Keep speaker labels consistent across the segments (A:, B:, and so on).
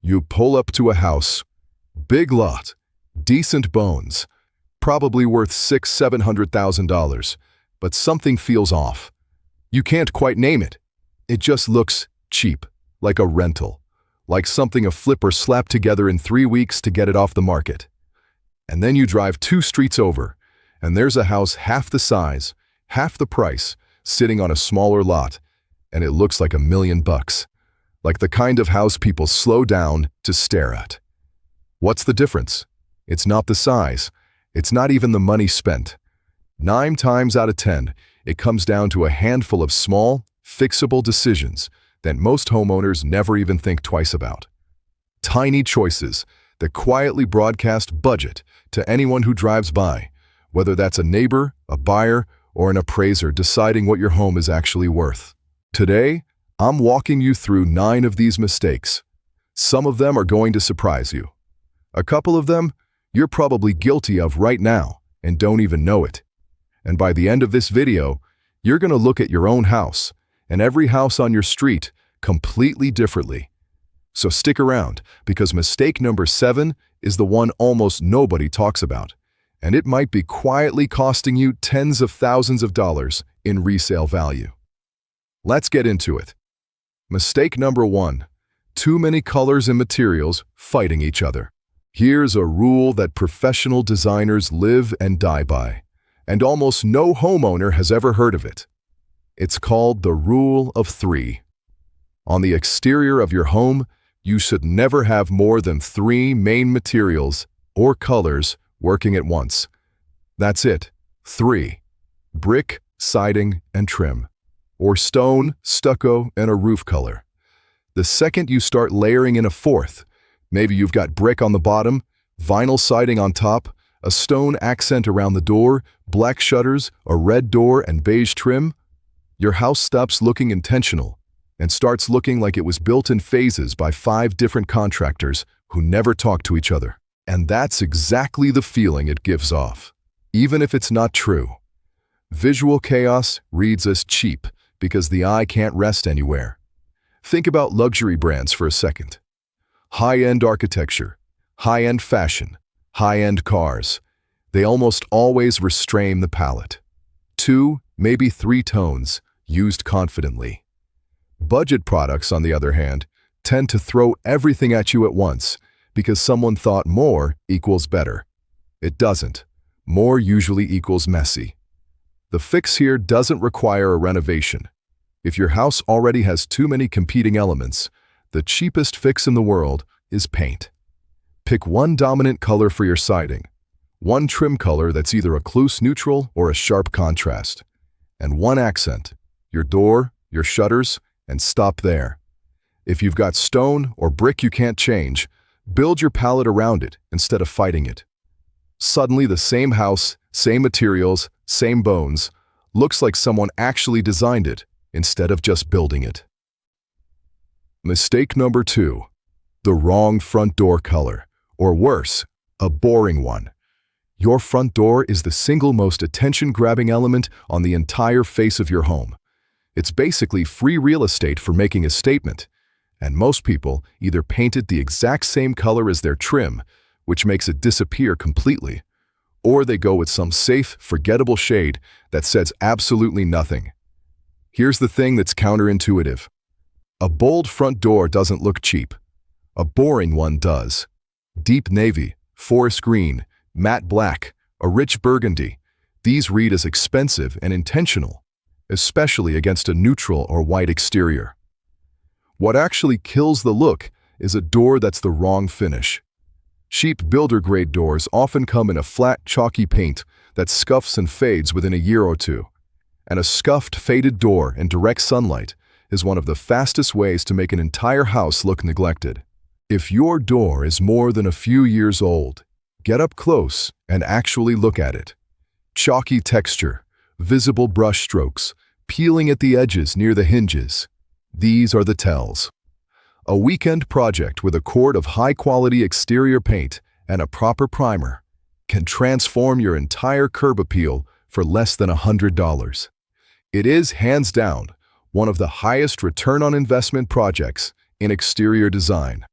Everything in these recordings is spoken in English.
A: You pull up to a house, big lot, decent bones, probably worth $600,000–700,000, but something feels off. You can't quite name it. It just looks cheap, like a rental, like something a flipper slapped together in 3 weeks to get it off the market. And then you drive 2 streets over, and there's a house half the size, half the price, sitting on a smaller lot, and it looks like $1 million, like the kind of house people slow down to stare at. What's the difference? It's not the size. It's not even the money spent. 9 times out of 10, it comes down to a handful of small, fixable decisions that most homeowners never even think twice about. Tiny choices that quietly broadcast budget to anyone who drives by, whether that's a neighbor, a buyer, or an appraiser deciding what your home is actually worth. Today, I'm walking you through 9 of these mistakes. Some of them are going to surprise you. A couple of them you're probably guilty of right now and don't even know it. And by the end of this video, you're going to look at your own house and every house on your street completely differently. So stick around, because mistake number 7 is the one almost nobody talks about, and it might be quietly costing you tens of thousands of dollars in resale value. Let's get into it. Mistake number 1: too many colors and materials fighting each other. Here's a rule that professional designers live and die by, and almost no homeowner has ever heard of it. It's called the Rule of 3. On the exterior of your home, you should never have more than 3 main materials or colors working at once. That's it. 3. Brick, siding, and trim. Or stone, stucco, and a roof color. The second you start layering in a 4th, maybe you've got brick on the bottom, vinyl siding on top, a stone accent around the door, black shutters, a red door, and beige trim, your house stops looking intentional and starts looking like it was built in phases by 5 different contractors who never talk to each other. And that's exactly the feeling it gives off, even if it's not true. Visual chaos reads as cheap because the eye can't rest anywhere. Think about luxury brands for a second. High-end architecture, high-end fashion, high-end cars. They almost always restrain the palette. 2, maybe 3 tones, used confidently. Budget products, on the other hand, tend to throw everything at you at once because someone thought more equals better. It doesn't. More usually equals messy. The fix here doesn't require a renovation. If your house already has too many competing elements, the cheapest fix in the world is paint. Pick one dominant color for your siding, one trim color that's either a close neutral or a sharp contrast, and one accent, your door, your shutters, and stop there. If you've got stone or brick you can't change, build your palette around it instead of fighting it. Suddenly the same house, same materials, same bones, looks like someone actually designed it instead of just building it. Mistake number 2: the wrong front door color, or worse, a boring one. Your front door is the single most attention-grabbing element on the entire face of your home. It's basically free real estate for making a statement, and most people either paint it the exact same color as their trim, which makes it disappear completely, or they go with some safe, forgettable shade that says absolutely nothing. Here's the thing that's counterintuitive. A bold front door doesn't look cheap. A boring one does. Deep navy, forest green, matte black, a rich burgundy. These read as expensive and intentional, especially against a neutral or white exterior. What actually kills the look is a door that's the wrong finish. Cheap builder-grade doors often come in a flat, chalky paint that scuffs and fades within a year or 2. And a scuffed, faded door in direct sunlight is one of the fastest ways to make an entire house look neglected. If your door is more than a few years old, get up close and actually look at it. Chalky texture, visible brush strokes, peeling at the edges near the hinges. These are the tells. A weekend project with a quart of high-quality exterior paint and a proper primer can transform your entire curb appeal for less than $100. It is, hands down, one of the highest return on investment projects in exterior design.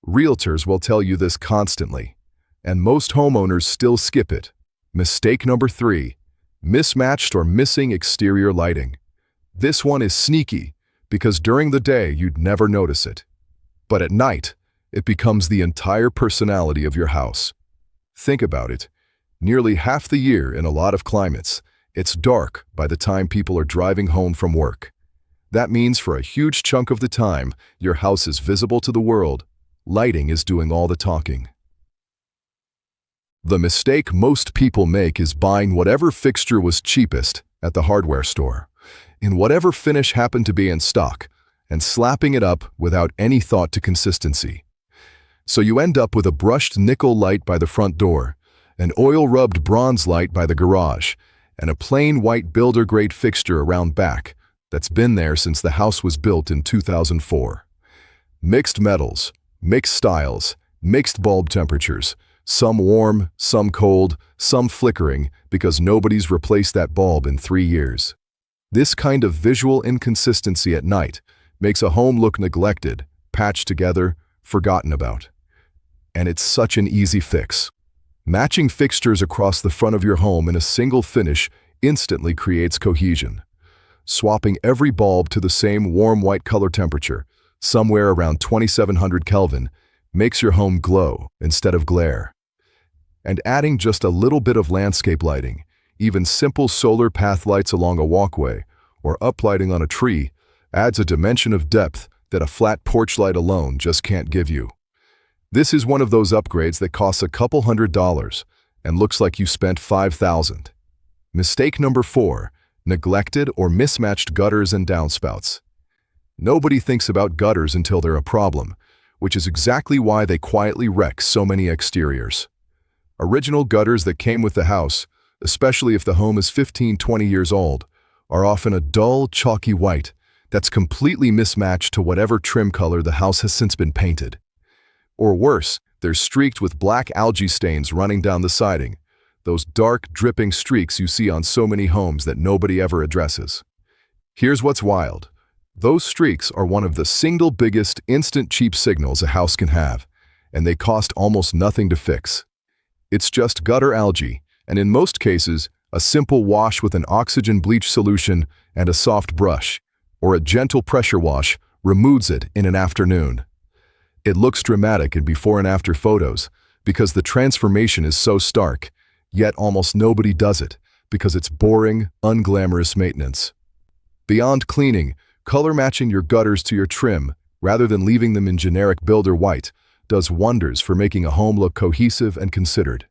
A: Realtors will tell you this constantly, and most homeowners still skip it. Mistake number 3, mismatched or missing exterior lighting. This one is sneaky because during the day you'd never notice it. But at night, it becomes the entire personality of your house. Think about it. Nearly half the year in a lot of climates, it's dark by the time people are driving home from work. That means for a huge chunk of the time, your house is visible to the world. Lighting is doing all the talking. The mistake most people make is buying whatever fixture was cheapest at the hardware store, in whatever finish happened to be in stock, and slapping it up without any thought to consistency. So you end up with a brushed nickel light by the front door, an oil-rubbed bronze light by the garage, and a plain white builder-grade fixture around back that's been there since the house was built in 2004. Mixed metals, mixed styles, mixed bulb temperatures, some warm, some cold, some flickering because nobody's replaced that bulb in 3 years. This kind of visual inconsistency at night makes a home look neglected, patched together, forgotten about. And it's such an easy fix. Matching fixtures across the front of your home in a single finish instantly creates cohesion. Swapping every bulb to the same warm white color temperature, somewhere around 2700 Kelvin, makes your home glow instead of glare. And adding just a little bit of landscape lighting, even simple solar path lights along a walkway or uplighting on a tree, adds a dimension of depth that a flat porch light alone just can't give you. This is one of those upgrades that costs a couple $100 and looks like you spent $5,000. Mistake number 4, neglected or mismatched gutters and downspouts. Nobody thinks about gutters until they're a problem, which is exactly why they quietly wreck so many exteriors. Original gutters that came with the house, especially if the home is 15-20 years old, are often a dull, chalky white that's completely mismatched to whatever trim color the house has since been painted. Or worse, they're streaked with black algae stains running down the siding, those dark, dripping streaks you see on so many homes that nobody ever addresses. Here's what's wild. Those streaks are one of the single biggest instant cheap signals a house can have, and they cost almost nothing to fix. It's just gutter algae, and in most cases, a simple wash with an oxygen bleach solution and a soft brush, or a gentle pressure wash, removes it in an afternoon. It looks dramatic in before and after photos because the transformation is so stark, yet almost nobody does it because it's boring, unglamorous maintenance. Beyond cleaning, color matching your gutters to your trim, rather than leaving them in generic builder white, does wonders for making a home look cohesive and considered.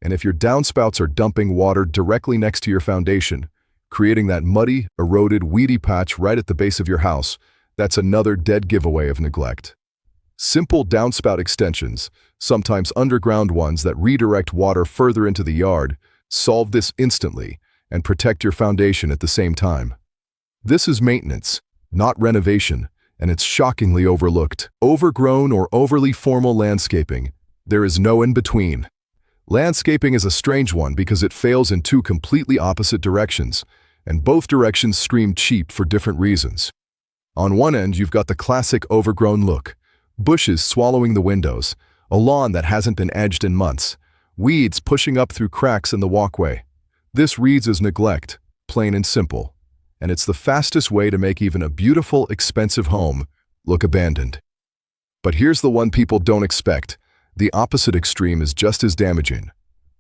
A: And if your downspouts are dumping water directly next to your foundation, creating that muddy, eroded, weedy patch right at the base of your house, that's another dead giveaway of neglect. Simple downspout extensions, sometimes underground ones that redirect water further into the yard, solve this instantly and protect your foundation at the same time. This is maintenance, not renovation, and it's shockingly overlooked. Overgrown or overly formal landscaping, there is no in-between. Landscaping is a strange one because it fails in 2 completely opposite directions, and both directions scream cheap for different reasons. On one end, you've got the classic overgrown look. Bushes swallowing the windows, a lawn that hasn't been edged in months, weeds pushing up through cracks in the walkway. This reads as neglect, plain and simple, and it's the fastest way to make even a beautiful, expensive home look abandoned. But here's the one people don't expect. The opposite extreme is just as damaging.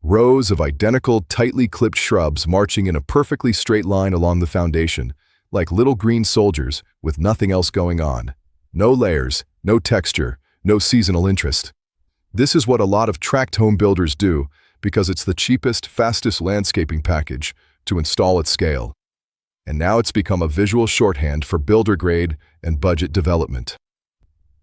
A: Rows of identical, tightly clipped shrubs marching in a perfectly straight line along the foundation, like little green soldiers with nothing else going on. No layers, no texture, no seasonal interest. This is what a lot of tract home builders do because it's the cheapest, fastest landscaping package to install at scale. And now it's become a visual shorthand for builder grade and budget development.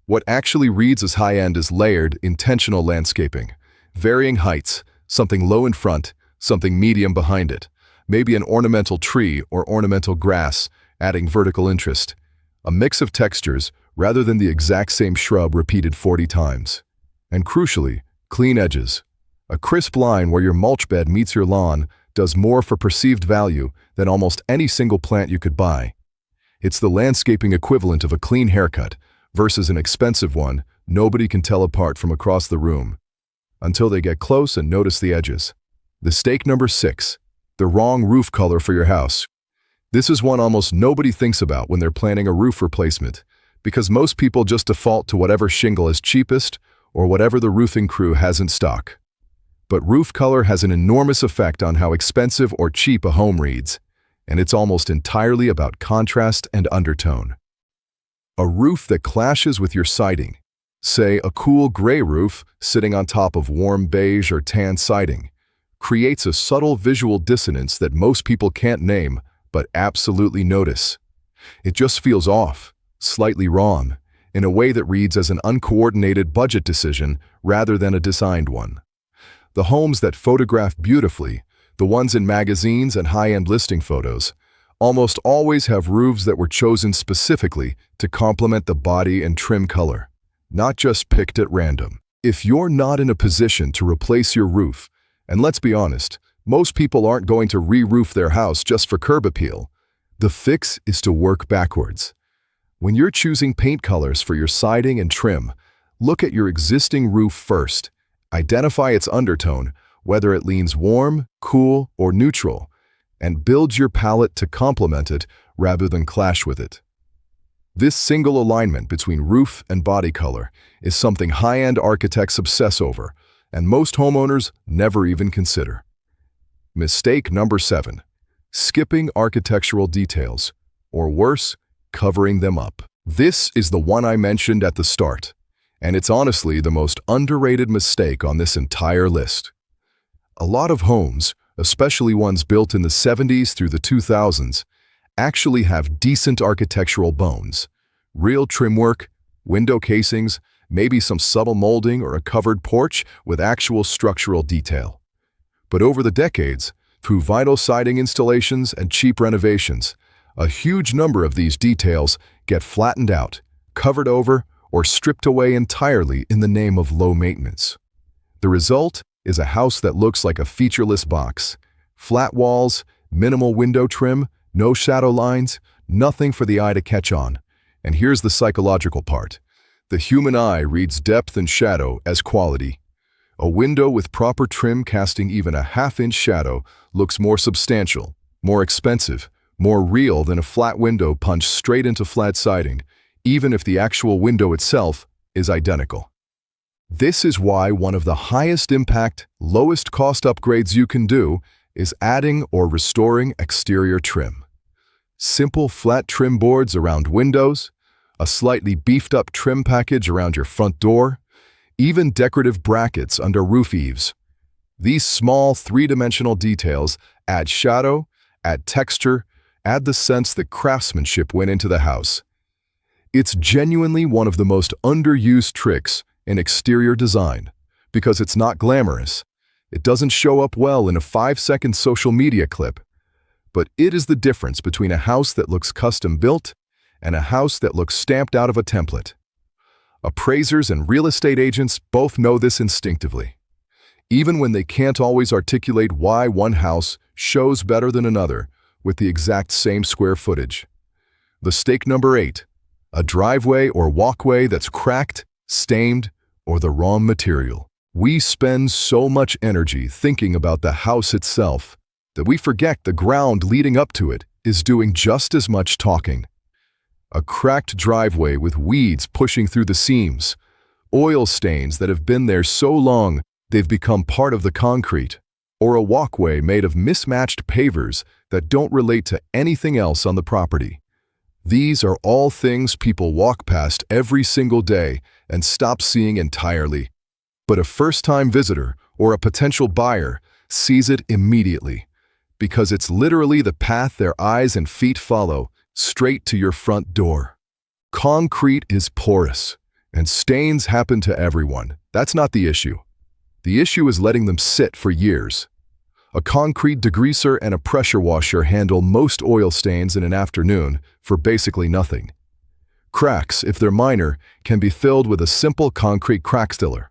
A: What actually reads as high-end is layered, intentional landscaping. Varying heights, something low in front, something medium behind it, maybe an ornamental tree or ornamental grass, adding vertical interest. A mix of textures rather than the exact same shrub repeated 40 times. And crucially, clean edges. A crisp line where your mulch bed meets your lawn does more for perceived value than almost any single plant you could buy. It's the landscaping equivalent of a clean haircut versus an expensive one Nobody can tell apart from across the room until they get close and notice the edges. Mistake number 6, the wrong roof color for your house. This is one almost nobody thinks about when they're planning a roof replacement, because most people just default to whatever shingle is cheapest or whatever the roofing crew has in stock. But roof color has an enormous effect on how expensive or cheap a home reads, and it's almost entirely about contrast and undertone. A roof that clashes with your siding, say a cool gray roof sitting on top of warm beige or tan siding, creates a subtle visual dissonance that most people can't name but absolutely notice. It just feels off, slightly wrong, in a way that reads as an uncoordinated budget decision rather than a designed one. The homes that photograph beautifully, the ones in magazines and high-end listing photos, almost always have roofs that were chosen specifically to complement the body and trim color, not just picked at random. If you're not in a position to replace your roof, and let's be honest, most people aren't going to re-roof their house just for curb appeal, the fix is to work backwards. When you're choosing paint colors for your siding and trim, look at your existing roof first. Identify its undertone, whether it leans warm, cool, or neutral, and build your palette to complement it rather than clash with it. This single alignment between roof and body color is something high-end architects obsess over, and most homeowners never even consider. Mistake number 7, skipping architectural details, or worse, covering them up. This is the one I mentioned at the start, and it's honestly the most underrated mistake on this entire list. A lot of homes, especially ones built in the 70s through the 2000s, actually have decent architectural bones. Real trim work, window casings, maybe some subtle molding or a covered porch with actual structural detail. But over the decades, through vital siding installations and cheap renovations, a huge number of these details get flattened out, covered over, or stripped away entirely in the name of low maintenance. The result is a house that looks like a featureless box. Flat walls, minimal window trim, no shadow lines, nothing for the eye to catch on. And here's the psychological part. The human eye reads depth and shadow as quality. A window with proper trim casting even a half-inch shadow looks more substantial, more expensive, more real than a flat window punched straight into flat siding, even if the actual window itself is identical. This is why one of the highest impact, lowest cost upgrades you can do is adding or restoring exterior trim. Simple flat trim boards around windows, a slightly beefed up trim package around your front door, even decorative brackets under roof eaves. These small three-dimensional details add shadow, add texture, add the sense that craftsmanship went into the house. It's genuinely one of the most underused tricks in exterior design because it's not glamorous. It doesn't show up well in a 5-second social media clip, but it is the difference between a house that looks custom-built and a house that looks stamped out of a template. Appraisers and real estate agents both know this instinctively, even when they can't always articulate why one house shows better than another with the exact same square footage. Mistake number 8, a driveway or walkway that's cracked, stained, or the wrong material. We spend so much energy thinking about the house itself that we forget the ground leading up to it is doing just as much talking. A cracked driveway with weeds pushing through the seams, oil stains that have been there so long they've become part of the concrete, or a walkway made of mismatched pavers that don't relate to anything else on the property. These are all things people walk past every single day and stop seeing entirely. But a first-time visitor or a potential buyer sees it immediately, because it's literally the path their eyes and feet follow straight to your front door. Concrete is porous, and stains happen to everyone. That's not the issue. The issue is letting them sit for years. A concrete degreaser and a pressure washer handle most oil stains in an afternoon for basically nothing. Cracks, if they're minor, can be filled with a simple concrete crack stiller.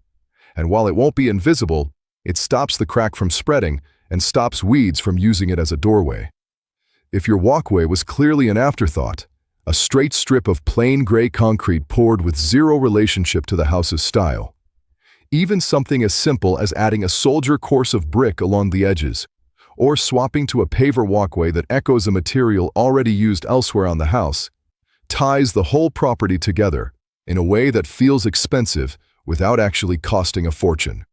A: And while it won't be invisible, it stops the crack from spreading and stops weeds from using it as a doorway. If your walkway was clearly an afterthought, A straight strip of plain gray concrete poured with zero relationship to the house's style. Even something as simple as adding a soldier course of brick along the edges, or swapping to a paver walkway that echoes a material already used elsewhere on the house, ties the whole property together in a way that feels expensive without actually costing a fortune.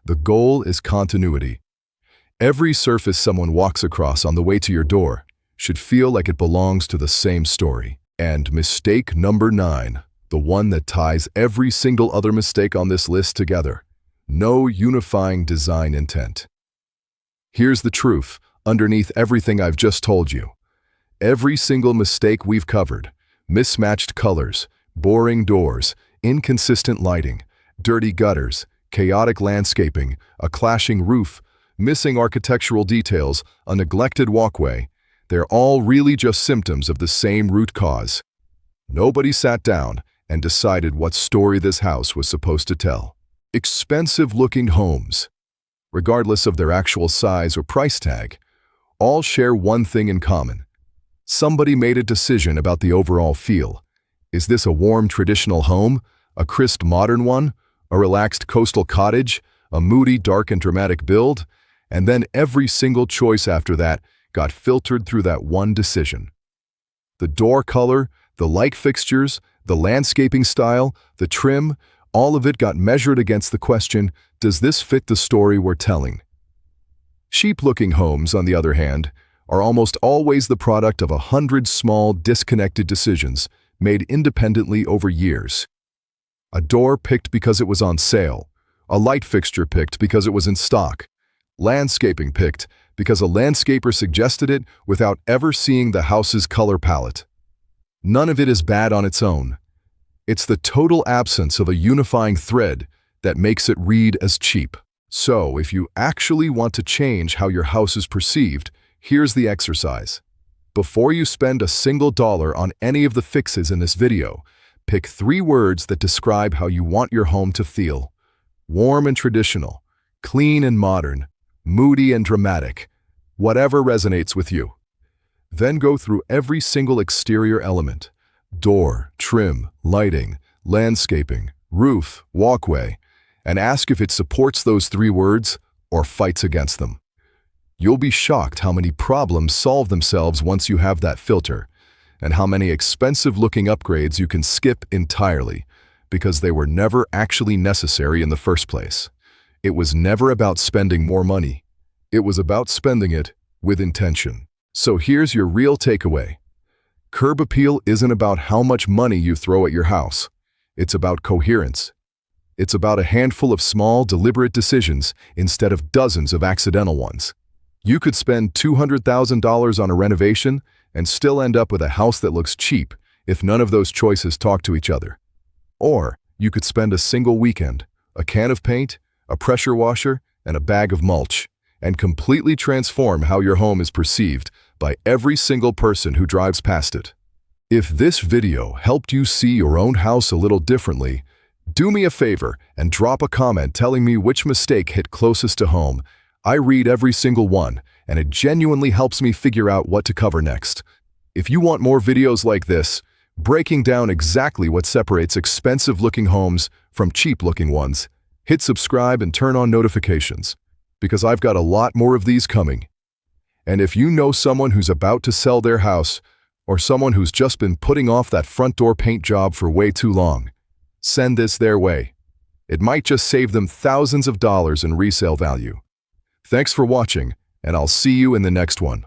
A: The goal is continuity. Every surface someone walks across on the way to your door should feel like it belongs to the same story. And mistake number 9, the one that ties every single other mistake on this list together: no unifying design intent. Here's the truth underneath everything I've just told you. Every single mistake we've covered: mismatched colors, boring doors, inconsistent lighting, dirty gutters, chaotic landscaping, a clashing roof, missing architectural details, a neglected walkway, they're all really just symptoms of the same root cause. Nobody sat down and decided what story this house was supposed to tell. Expensive-looking homes, regardless of their actual size or price tag, all share one thing in common. Somebody made a decision about the overall feel. Is this a warm traditional home, a crisp modern one, a relaxed coastal cottage, a moody dark and dramatic build? And then every single choice after that got filtered through that one decision. The door color, the light fixtures, the landscaping style, the trim, all of it got measured against the question, does this fit the story we're telling? Cheap-looking homes, on the other hand, are almost always the product of 100 small, disconnected decisions made independently over years. A door picked because it was on sale, a light fixture picked because it was in stock, landscaping picked because a landscaper suggested it without ever seeing the house's color palette. None of it is bad on its own. It's the total absence of a unifying thread that makes it read as cheap. So, if you actually want to change how your house is perceived, here's the exercise. Before you spend a single dollar on any of the fixes in this video, pick 3 words that describe how you want your home to feel. Warm and traditional, clean and modern, moody and dramatic, whatever resonates with you. Then go through every single exterior element: door, trim, lighting, landscaping, roof, walkway, and ask if it supports those 3 words or fights against them. You'll be shocked how many problems solve themselves once you have that filter, and how many expensive-looking upgrades you can skip entirely because they were never actually necessary in the first place. It was never about spending more money. It was about spending it with intention. So here's your real takeaway. Curb appeal isn't about how much money you throw at your house. It's about coherence. It's about a handful of small, deliberate decisions instead of dozens of accidental ones. You could spend $200,000 on a renovation and still end up with a house that looks cheap if none of those choices talk to each other. Or you could spend a single weekend, a can of paint, a pressure washer, and a bag of mulch, and completely transform how your home is perceived by every single person who drives past it. If this video helped you see your own house a little differently, do me a favor and drop a comment telling me which mistake hit closest to home. I read every single one, and it genuinely helps me figure out what to cover next. If you want more videos like this, breaking down exactly what separates expensive-looking homes from cheap-looking ones, hit subscribe and turn on notifications, because I've got a lot more of these coming. And if you know someone who's about to sell their house, or someone who's just been putting off that front door paint job for way too long, send this their way. It might just save them thousands of dollars in resale value. Thanks for watching, and I'll see you in the next one.